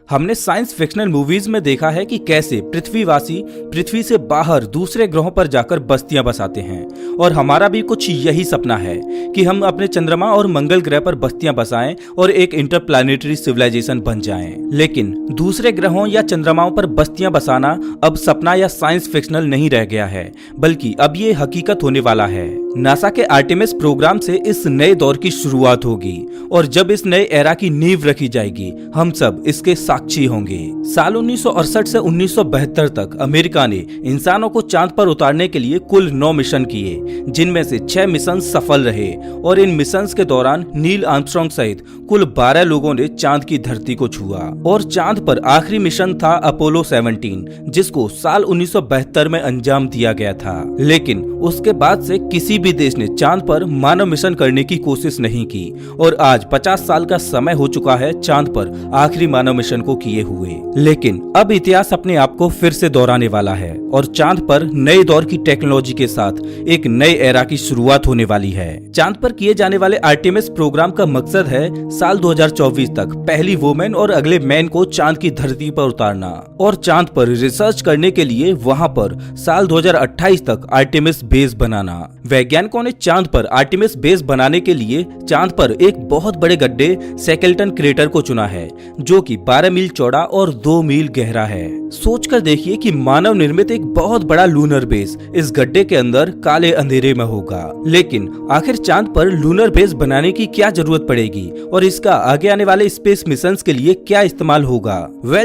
हमने science fictional movies में देखा है कि कैसे पृथ्वीवासी पृथ्वी से बाहर दूसरे ग्रहों पर जाकर बस्तियां बसाते हैं और हमारा भी कुछ यही सपना है कि हम अपने चंद्रमा और मंगल ग्रह पर बस्तियां बसाएं और एक इंटरप्लैनेटरी सिविलाइजेशन बन जाएं। लेकिन दूसरे ग्रहों या चंद्रमाओं पर बस्तियां बसाना अब सपना या साइंस फिक्शनल नहीं रह गया है, बल्कि अब ये हकीकत होने वाला है। नासा के आर्टेमिस प्रोग्राम से इस नए दौर की शुरुआत होगी और जब इस नए एरा की नींव रखी जाएगी हम सब इसके साक्षी होंगे। साल 1968 से 1972 तक अमेरिका ने इंसानों को चांद पर उतारने के लिए कुल 9 मिशन किए, जिनमें से 6 मिशन सफल रहे और इन मिशंस के दौरान नील आर्मस्ट्रांग सहित कुल 12 लोगों ने चांद की धरती को छुआ। और चांद पर आखिरी मिशन था अपोलो 17, जिसको साल 1972 में अंजाम दिया गया था। लेकिन उसके बाद से किसी भी देश ने चांद पर मानव मिशन करने की कोशिश नहीं की और आज 50 साल का समय हो चुका है चांद पर आखिरी मानव मिशन को किए हुए। लेकिन अब इतिहास अपने आप को फिर से दोहराने वाला है और चांद पर नए दौर की टेक्नोलॉजी के साथ एक नए एरा की शुरुआत होने वाली है। चांद पर किए जाने वाले आर्टेमिस प्रोग्राम का मकसद है साल 2024 तक पहली वुमेन और अगले मैन को चांद की धरती पर उतारना और चांद पर रिसर्च करने के लिए वहां पर साल 2028 तक आर्टेमिस बेस बनाना। वैज्ञानिकों ने चांद पर आर्टेमिस बेस बनाने के लिए चांद पर एक बहुत बड़े गड्ढे सैकेल्टन क्रेटर को चुना है, जो कि 12 मील चौड़ा और 2 मील गहरा है। सोचकर देखिए कि मानव निर्मित एक बहुत बड़ा लूनर बेस इस गड्ढे के अंदर काले अंधेरे में होगा। लेकिन आखिर चांद पर लूनर बेस बनाने की क्या जरूरत पड़ेगी और इसका आगे आने वाले स्पेस मिशंस के लिए क्या इस्तेमाल होगा?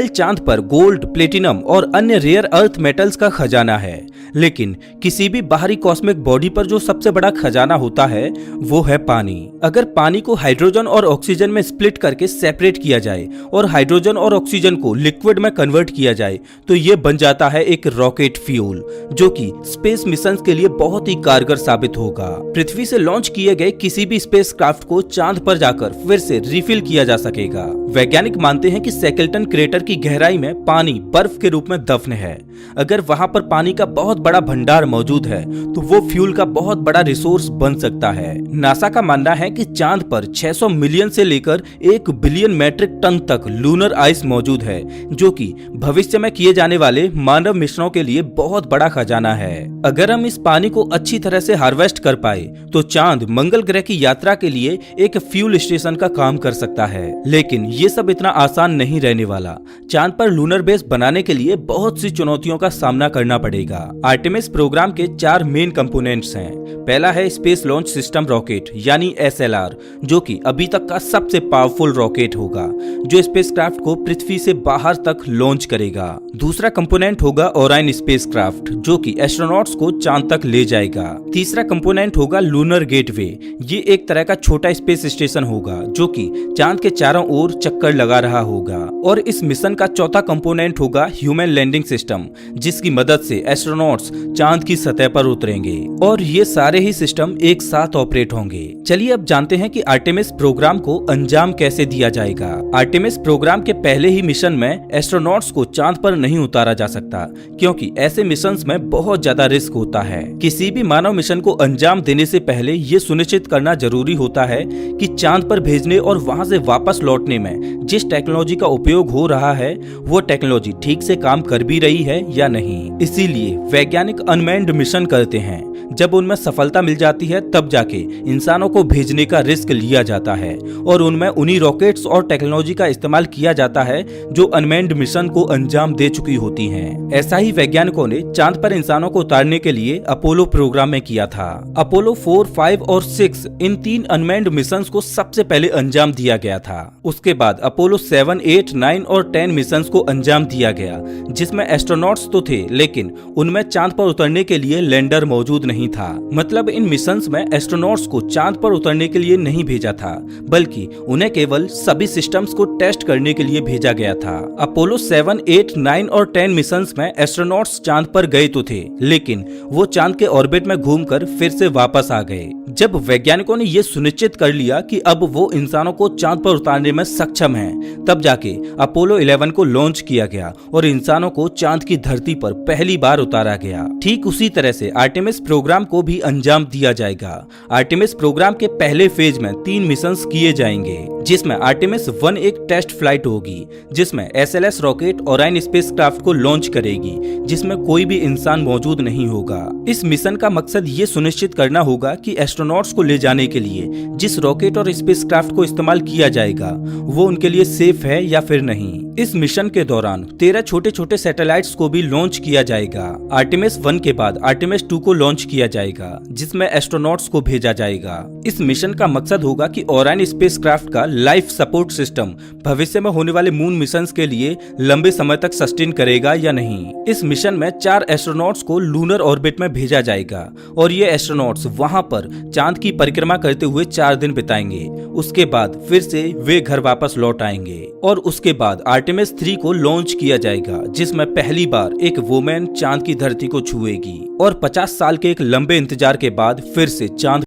चांद पर गोल्ड, प्लेटिनम और अन्य रेयर अर्थ मेटल्स का खजाना है। लेकिन किसी भी बाहरी कॉस्मिक बॉडी पर जो सबसे बड़ा खजाना होता है वो है पानी। अगर पानी को हाइड्रोजन और ऑक्सीजन में स्प्लिट करके सेपरेट किया जाए और हाइड्रोजन और ऑक्सीजन को लिक्विड में कन्वर्ट किया जाए तो ये बन जाता है एक रॉकेट फ्यूल, जो कि स्पेस मिशंस के लिए बहुत ही कारगर साबित होगा। पृथ्वी से लॉन्च किए गए किसी भी स्पेस क्राफ्ट को चांद पर जाकर फिर से रिफिल किया जा सकेगा। वैज्ञानिक मानते हैं कि सैकेल्टन क्रेटर की गहराई में पानी बर्फ के रूप में दफन है। अगर वहां पर पानी का बहुत बड़ा भंडार मौजूद है तो वो फ्यूल का बहुत बड़ा रिसोर्स बन सकता है। नासा का मानना है कि चांद पर 600 मिलियन से लेकर 1 बिलियन मैट्रिक टन तक लूनर आइस मौजूद है, जो कि भविष्य में किए जाने वाले मानव मिशनों के लिए बहुत बड़ा खजाना है। अगर हम इस पानी को अच्छी तरह से हार्वेस्ट कर पाए तो चांद मंगल ग्रह की यात्रा के लिए एक फ्यूल स्टेशन का काम कर सकता है। लेकिन ये सब इतना आसान नहीं रहने वाला। चांद पर लूनर बेस बनाने के लिए बहुत सी चुनौतियों का सामना करना पड़ेगा। आर्टेमिस प्रोग्राम के 4 मेन कंपोनेंट्स हैं। पहला है स्पेस लॉन्च सिस्टम रॉकेट यानी SLR, जो कि अभी तक का सबसे पावरफुल रॉकेट होगा, जो स्पेसक्राफ्ट को पृथ्वी से बाहर तक लॉन्च करेगा। दूसरा कंपोनेंट होगा ओराइन स्पेसक्राफ्ट, जो कि एस्ट्रोनॉट्स को चांद तक ले जाएगा। तीसरा कंपोनेंट होगा लूनर गेटवे। ये एक तरह का छोटा स्पेस स्टेशन होगा जो कि चांद के चारों ओर चक्कर लगा रहा होगा। और इस मिशन का चौथा कंपोनेंट होगा ह्यूमन लैंडिंग सिस्टम, जिसकी मदद से एस्ट्रोनॉट्स चांद की सतह पर उतरेंगे और ये सारे ही सिस्टम एक साथ ऑपरेट होंगे। चलिए अब जानते हैं कि आर्टेमिस प्रोग्राम को अंजाम कैसे दिया जाएगा। आर्टेमिस प्रोग्राम के पहले ही मिशन में एस्ट्रोनॉट्स को चांद पर नहीं उतारा जा सकता, क्योंकि ऐसे मिशंस में बहुत ज्यादा रिस्क होता है। किसी भी मानव मिशन को अंजाम देने से पहले ये सुनिश्चित करना जरूरी होता है कि चांद पर भेजने और वहां से वापस लौटने में जिस टेक्नोलॉजी का उपयोग हो रहा है वो टेक्नोलॉजी ठीक से काम कर भी रही है या नहीं। इसीलिए वैज्ञानिक अनमैन्ड मिशन करते हैं। जब उनमें सफलता मिल जाती है तब जाके इंसानों को भेजने का रिस्क लिया जाता है और उनमें उन्हीं रॉकेट्स और टेक्नोलॉजी का इस्तेमाल किया जाता है जो अनमैन्ड मिशन को अंजाम दे चुकी होती हैं। ऐसा ही वैज्ञानिकों ने चांद पर इंसानों को उतारने के लिए अपोलो प्रोग्राम में किया था। अपोलो 4, 5 और 6 इन 3 अनमैन्ड मिशन को सबसे पहले अंजाम दिया गया था। उसके बाद अपोलो 7, 8, 9 और 10 मिशन को अंजाम दिया गया, जिसमें एस्ट्रोनॉट्स तो थे लेकिन उनमें चांद पर उतरने के लिए लैंडर मौजूद नहीं था। मतलब इन मिशंस में एस्ट्रोनॉट्स को चांद पर उतरने के लिए नहीं भेजा था, बल्कि उन्हें केवल सभी सिस्टम्स को टेस्ट करने के लिए भेजा गया था। अपोलो 7, 8, 9 और 10 मिशंस में एस्ट्रोनॉट्स चांद पर गए तो थे, लेकिन वो चांद के ऑर्बिट में घूमकर फिर से वापस आ गए। जब वैज्ञानिकों ने ये सुनिश्चित कर लिया कि अब वो इंसानों को चांद पर उतारने में सक्षम हैं, तब जाके अपोलो 11 को लॉन्च किया गया और इंसानों को चांद की धरती पर पहली बार उतारा गया। ठीक उसी तरह से आर्टेमिस प्रोग्राम प्रोग्राम को भी अंजाम दिया जाएगा। आर्टेमिस प्रोग्राम के पहले फेज में 3 मिशंस किए जाएंगे, जिसमें आर्टेमिस 1 एक टेस्ट फ्लाइट होगी, जिसमें SLS रॉकेट ओराइन स्पेसक्राफ्ट को लॉन्च करेगी, जिसमें कोई भी इंसान मौजूद नहीं होगा। इस मिशन का मकसद ये सुनिश्चित करना होगा कि एस्ट्रोनॉट्स को ले जाने के लिए जिस रॉकेट और स्पेसक्राफ्ट को इस्तेमाल किया जाएगा वो उनके लिए सेफ है या फिर नहीं। इस मिशन के दौरान 13 छोटे छोटे सैटेलाइट्स को भी लॉन्च किया जाएगा। आर्टेमिस 1 के बाद आर्टेमिस 2 को लॉन्च किया जाएगा, जिसमें एस्ट्रोनॉट्स को भेजा जाएगा। इस मिशन का मकसद होगा कि ओराइन स्पेसक्राफ्ट का लाइफ सपोर्ट सिस्टम भविष्य में होने वाले मून मिशंस के लिए लंबे समय तक सस्टेन करेगा या नहीं। इस मिशन में 4 एस्ट्रोनॉट्स को लूनर ऑर्बिट में भेजा जाएगा और ये एस्ट्रोनॉट्स वहां पर चांद की परिक्रमा करते हुए 4 दिन बिताएंगे। उसके बाद फिर से वे घर वापस लौट आएंगे और उसके बाद आर्टेमिस 3 को लॉन्च किया जाएगा, जिसमें पहली बार एक वुमेन चांद की धरती को छुएगी और 50 साल के एक लंबे इंतजार के बाद फिर से चांद